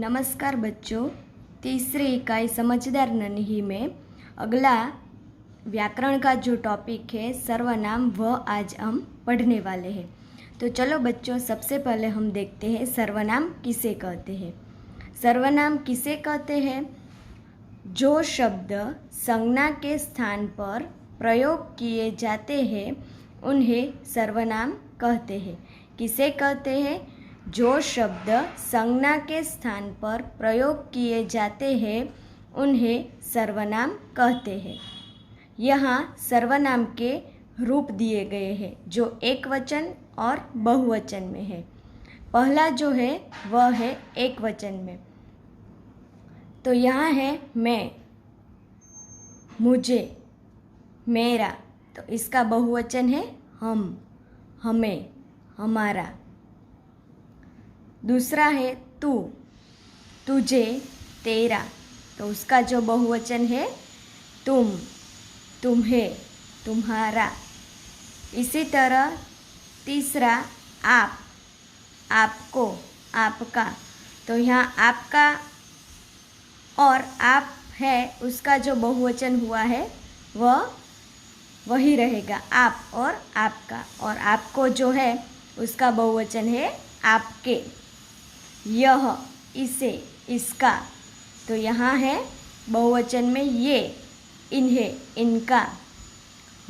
नमस्कार बच्चों, तीसरी इकाई समझदार नन्ही में अगला व्याकरण का जो टॉपिक है सर्वनाम वह आज हम पढ़ने वाले हैं। तो चलो बच्चों, सबसे पहले हम देखते हैं सर्वनाम किसे कहते हैं। सर्वनाम किसे कहते हैं? जो शब्द संज्ञा के स्थान पर प्रयोग किए जाते हैं उन्हें सर्वनाम कहते हैं। किसे कहते हैं? जो शब्द संज्ञा के स्थान पर प्रयोग किए जाते हैं उन्हें सर्वनाम कहते हैं। यहाँ सर्वनाम के रूप दिए गए हैं जो एक वचन और बहुवचन में है। पहला जो है वह है एक वचन में। तो यहाँ है मैं, मुझे, मेरा। तो इसका बहुवचन है हम, हमें, हमारा। दूसरा है तू, तुझे, तेरा। तो उसका जो बहुवचन है तुम, तुम्हें, तुम्हारा। इसी तरह तीसरा आप, आपको, आपका। तो यहाँ आपका और आप है उसका जो बहुवचन हुआ है वह वही रहेगा, आप और आपका। और आपको जो है उसका बहुवचन है आपके। यह, इसे, इसका। तो यहाँ है बहुवचन में ये, इन्हें, इनका।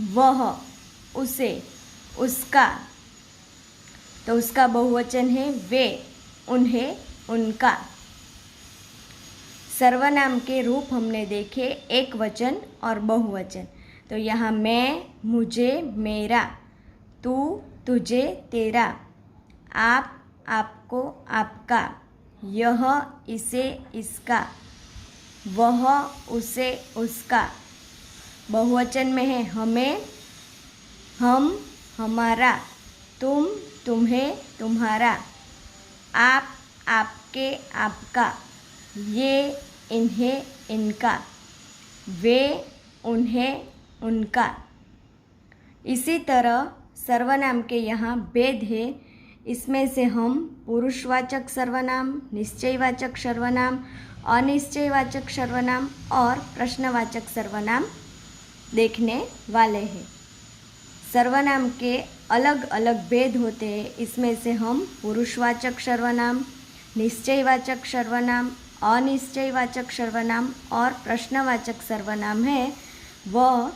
वह, उसे, उसका। तो उसका बहुवचन है वे, उन्हें, उनका। सर्वनाम के रूप हमने देखे एक वचन और बहुवचन। तो यहाँ मैं, मुझे, मेरा, तू, तुझे, तेरा, आप, आपको, आपका, यह, इसे, इसका, वह, उसे, उसका। बहुवचन में है हमें, हम, हमारा, तुम, तुम्हें, तुम्हारा, आप, आपके, आपका, ये, इन्हें, इनका, वे, उन्हें, उनका। इसी तरह सर्वनाम के यहाँ भेद है। इसमें से हम पुरुषवाचक सर्वनाम, निश्चयवाचक सर्वनाम, अनिश्चयवाचक सर्वनाम और प्रश्नवाचक सर्वनाम देखने वाले हैं। सर्वनाम के अलग अलग भेद होते हैं। इसमें से हम पुरुषवाचक सर्वनाम, निश्चयवाचक सर्वनाम, अनिश्चयवाचक सर्वनाम और प्रश्नवाचक सर्वनाम है वह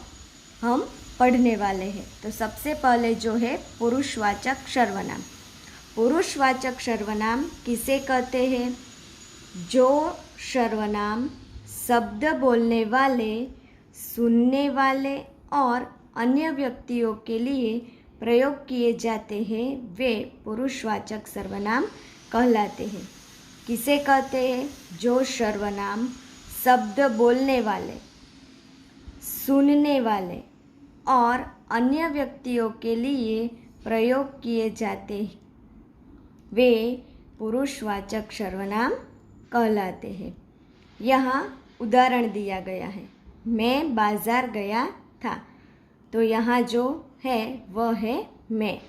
हम पढ़ने वाले हैं। तो सबसे पहले जो है पुरुषवाचक सर्वनाम। पुरुषवाचक सर्वनाम किसे कहते हैं? जो सर्वनाम शब्द बोलने वाले, सुनने वाले और अन्य व्यक्तियों के लिए प्रयोग किए जाते हैं वे पुरुषवाचक सर्वनाम कहलाते हैं। किसे कहते हैं? जो सर्वनाम शब्द बोलने वाले, सुनने वाले और अन्य व्यक्तियों के लिए प्रयोग किए जाते हैं वे पुरुषवाचक सर्वनाम कहलाते हैं। यहाँ उदाहरण दिया गया है, मैं बाजार गया था। तो यहाँ जो है वह है मैं।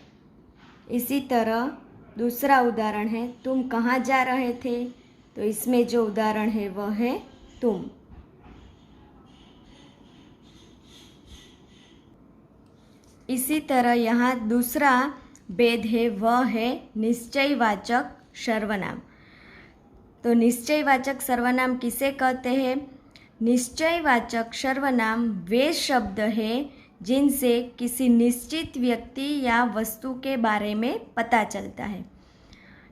इसी तरह दूसरा उदाहरण है, तुम कहाँ जा रहे थे? तो इसमें जो उदाहरण है वह है तुम। इसी तरह यहाँ दूसरा भेद है वह है निश्चयवाचक सर्वनाम। तो निश्चयवाचक सर्वनाम किसे कहते हैं? निश्चयवाचक सर्वनाम वे शब्द हैं जिनसे किसी निश्चित व्यक्ति या वस्तु के बारे में पता चलता है।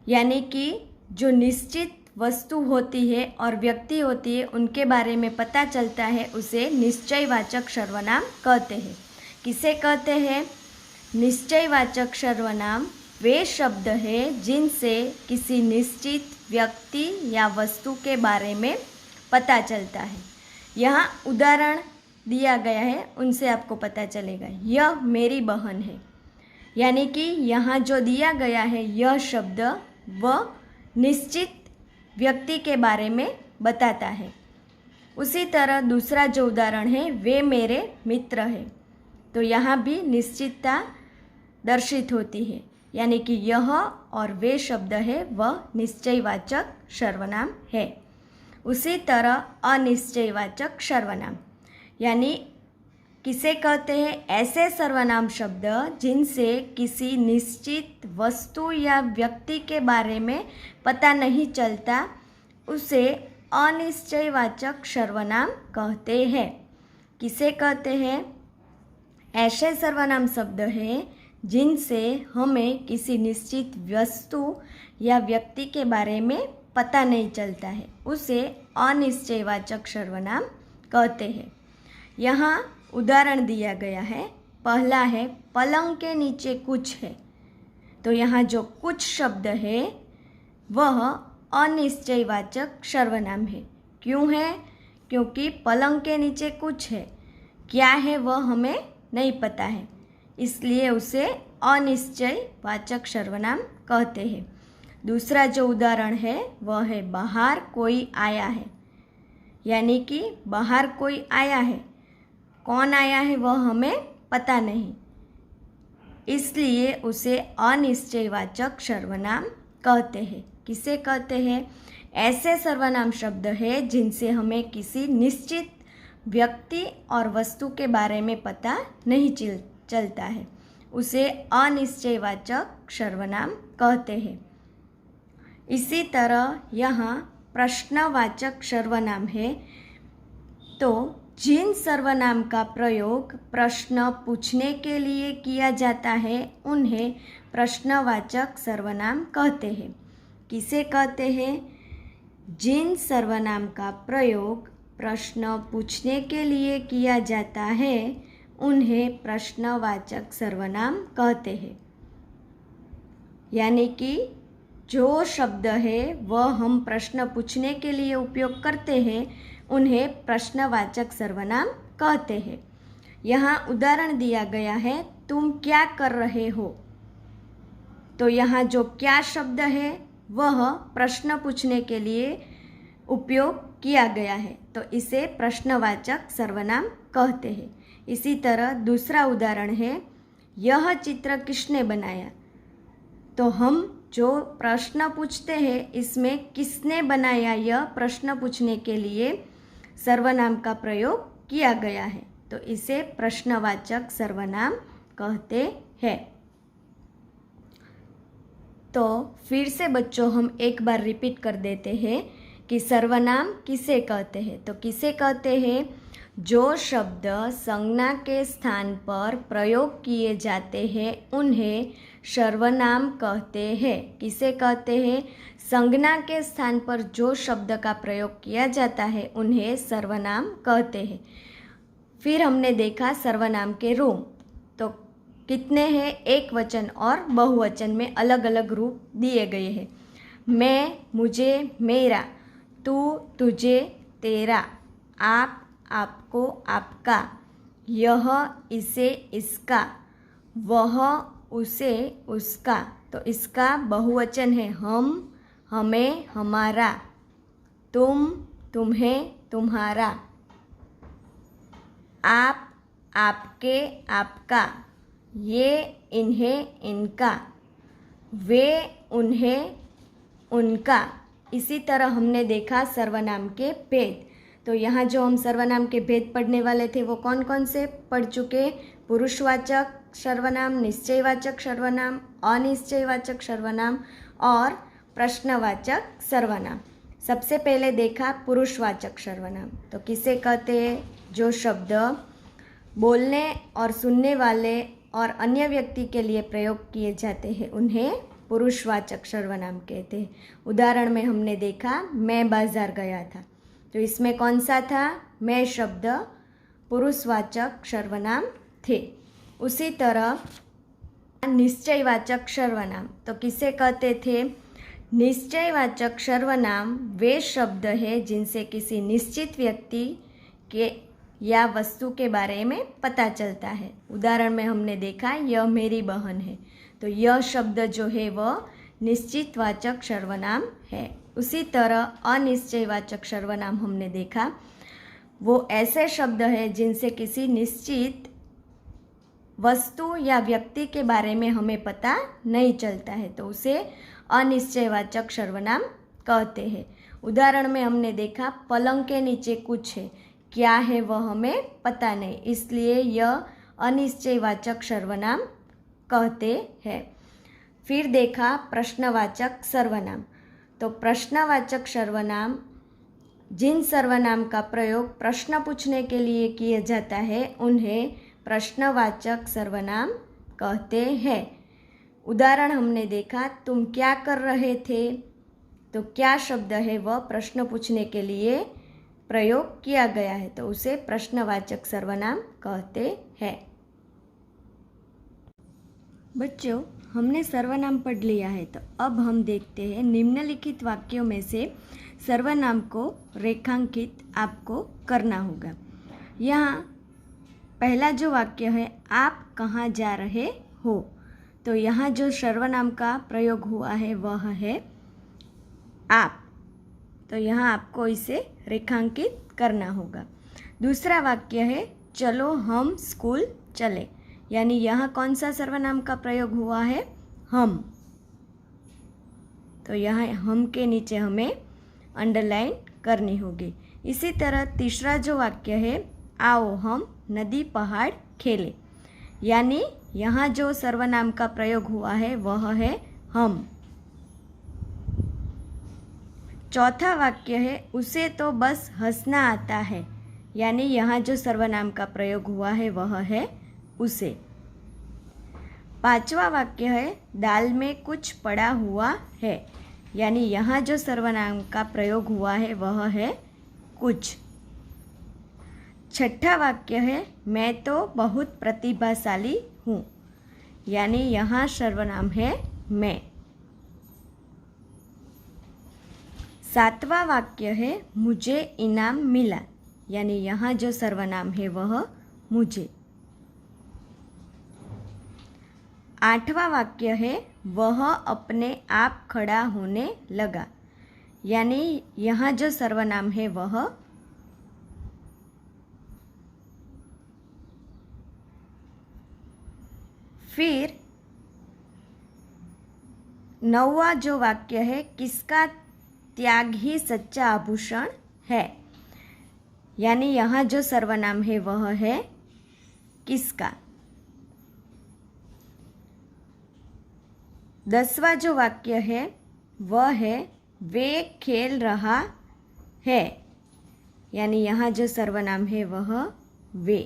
यानी कि जो निश्चित वस्तु होती है और व्यक्ति होती है उनके बारे में पता चलता है उसे निश्चयवाचक सर्वनाम कहते हैं। किसे कहते हैं? निश्चयवाचक सर्वनाम वे शब्द हैं जिनसे किसी निश्चित व्यक्ति या वस्तु के बारे में पता चलता है। यहाँ उदाहरण दिया गया है, उनसे आपको पता चलेगा। यह मेरी बहन है। यानी कि यहाँ जो दिया गया है यह शब्द वह निश्चित व्यक्ति के बारे में बताता है। उसी तरह दूसरा जो उदाहरण है, वे मेरे मित्र हैं। तो यहाँ भी निश्चितता दर्शित होती है। यानी कि यह और वे शब्द है वह निश्चयवाचक सर्वनाम है। उसी तरह अनिश्चयवाचक सर्वनाम यानी किसे कहते हैं? ऐसे सर्वनाम शब्द जिनसे किसी निश्चित वस्तु या व्यक्ति के बारे में पता नहीं चलता, उसे अनिश्चयवाचक सर्वनाम कहते हैं। किसे कहते हैं? ऐसे सर्वनाम शब्द हैं जिनसे हमें किसी निश्चित वस्तु या व्यक्ति के बारे में पता नहीं चलता है, उसे अनिश्चयवाचक सर्वनाम कहते हैं। यहाँ उदाहरण दिया गया है। पहला है पलंग के नीचे कुछ है। तो यहाँ जो कुछ शब्द है वह अनिश्चयवाचक सर्वनाम है। क्यों है? क्योंकि पलंग के नीचे कुछ है, क्या है वह हमें नहीं पता है, इसलिए उसे अनिश्चयवाचक सर्वनाम कहते हैं। दूसरा जो उदाहरण है वह है बाहर कोई आया है, यानी कि बाहर कोई आया है, कौन आया है वह हमें पता नहीं, इसलिए उसे अनिश्चयवाचक सर्वनाम कहते हैं। किसे कहते हैं? ऐसे सर्वनाम शब्द है जिनसे हमें किसी निश्चित व्यक्ति और वस्तु के बारे में पता नहीं चलता है, उसे अनिश्चयवाचक सर्वनाम कहते हैं। इसी तरह यहाँ प्रश्नवाचक सर्वनाम है। तो जिन सर्वनाम का प्रयोग प्रश्न पूछने के लिए किया जाता है उन्हें प्रश्नवाचक सर्वनाम कहते हैं। किसे कहते हैं? जिन सर्वनाम का प्रयोग प्रश्न पूछने के लिए किया जाता है उन्हें प्रश्नवाचक सर्वनाम कहते हैं। यानी कि जो शब्द है वह हम प्रश्न पूछने के लिए उपयोग करते हैं उन्हें प्रश्नवाचक सर्वनाम कहते हैं। यहाँ उदाहरण दिया गया है, तुम क्या कर रहे हो। तो यहाँ जो क्या शब्द है वह प्रश्न पूछने के लिए उपयोग किया गया है, तो इसे प्रश्नवाचक सर्वनाम कहते हैं। इसी तरह दूसरा उदाहरण है, यह चित्र किसने बनाया। तो हम जो प्रश्न पूछते हैं इसमें किसने बनाया यह प्रश्न पूछने के लिए सर्वनाम का प्रयोग किया गया है, तो इसे प्रश्नवाचक सर्वनाम कहते हैं। तो फिर से बच्चों हम एक बार रिपीट कर देते हैं कि सर्वनाम किसे कहते हैं। तो किसे कहते हैं? जो शब्द संज्ञा के स्थान पर प्रयोग किए जाते हैं उन्हें सर्वनाम कहते हैं। किसे कहते हैं? संज्ञा के स्थान पर जो शब्द का प्रयोग किया जाता है उन्हें सर्वनाम कहते हैं। फिर हमने देखा सर्वनाम के रूप, तो कितने हैं? एक वचन और बहुवचन में अलग अलग रूप दिए गए हैं। मैं, मुझे, मेरा, तू, तुझे, तेरा, आप, आपको, आपका, यह, इसे, इसका, वह, उसे, उसका। तो इसका बहुवचन है हम, हमें, हमारा, तुम, तुम्हें, तुम्हारा, आप, आपके, आपका, ये, इन्हें, इनका, वे, उन्हें, उनका। इसी तरह हमने देखा सर्वनाम के भेद। तो यहाँ जो हम सर्वनाम के भेद पढ़ने वाले थे वो कौन कौन से पढ़ चुके? पुरुषवाचक सर्वनाम, निश्चयवाचक सर्वनाम, अनिश्चयवाचक सर्वनाम और प्रश्नवाचक सर्वनाम। सबसे पहले देखा पुरुषवाचक सर्वनाम। तो किसे कहते हैं? जो शब्द बोलने और सुनने वाले और अन्य व्यक्ति के लिए प्रयोग किए जाते हैं उन्हें पुरुषवाचक सर्वनाम कहते हैं। उदाहरण में हमने देखा मैं बाजार गया था, तो इसमें कौन सा था? मैं शब्द पुरुषवाचक सर्वनाम थे। उसी तरह निश्चयवाचक सर्वनाम, तो किसे कहते थे? निश्चयवाचक सर्वनाम वे शब्द है जिनसे किसी निश्चित व्यक्ति के या वस्तु के बारे में पता चलता है। उदाहरण में हमने देखा यह मेरी बहन है, तो यह शब्द जो है वह निश्चितवाचक सर्वनाम है। उसी तरह अनिश्चयवाचक सर्वनाम हमने देखा वो ऐसे शब्द है जिनसे किसी निश्चित वस्तु या व्यक्ति के बारे में हमें पता नहीं चलता है तो उसे अनिश्चयवाचक सर्वनाम कहते हैं। उदाहरण में हमने देखा पलंग के नीचे कुछ है, क्या है वह हमें पता नहीं, इसलिए यह अनिश्चयवाचक सर्वनाम कहते हैं। फिर देखा प्रश्नवाचक सर्वनाम। तो प्रश्नवाचक सर्वनाम जिन सर्वनाम का प्रयोग प्रश्न पूछने के लिए किया जाता है उन्हें प्रश्नवाचक सर्वनाम कहते हैं। उदाहरण हमने देखा तुम क्या कर रहे थे, तो क्या शब्द है वह प्रश्न पूछने के लिए प्रयोग किया गया है तो उसे प्रश्नवाचक सर्वनाम कहते हैं। बच्चों, हमने सर्वनाम पढ़ लिया है तो अब हम देखते हैं निम्नलिखित वाक्यों में से सर्वनाम को रेखांकित आपको करना होगा। यहाँ पहला जो वाक्य है आप कहाँ जा रहे हो, तो यहाँ जो सर्वनाम का प्रयोग हुआ है वह है आप, तो यहाँ आपको इसे रेखांकित करना होगा। दूसरा वाक्य है चलो हम स्कूल चले, यानी यहाँ कौन सा सर्वनाम का प्रयोग हुआ है, हम, तो यहाँ हम के नीचे हमें अंडरलाइन करनी होगी। इसी तरह तीसरा जो वाक्य है आओ हम नदी पहाड़ खेले, यानी यहाँ जो सर्वनाम का प्रयोग हुआ है वह है हम। चौथा वाक्य है उसे तो बस हंसना आता है, यानी यहाँ जो सर्वनाम का प्रयोग हुआ है वह है उसे। पांचवा वाक्य है दाल में कुछ पड़ा हुआ है, यानी यहाँ जो सर्वनाम का प्रयोग हुआ है वह है कुछ। छठा वाक्य है मैं तो बहुत प्रतिभाशाली हूँ, यानी यहाँ सर्वनाम है मैं। सातवां वाक्य है मुझे इनाम मिला, यानी यहाँ जो सर्वनाम है वह मुझे। आठवां वाक्य है वह अपने आप खड़ा होने लगा, यानी यहाँ जो सर्वनाम है वह। फिर नौवां जो वाक्य है किसका त्याग ही सच्चा आभूषण है, यानी यहाँ जो सर्वनाम है वह है किसका। 10वां जो वाक्य है वह है वे खेल रहा है, यानी यहाँ जो सर्वनाम है वह वे।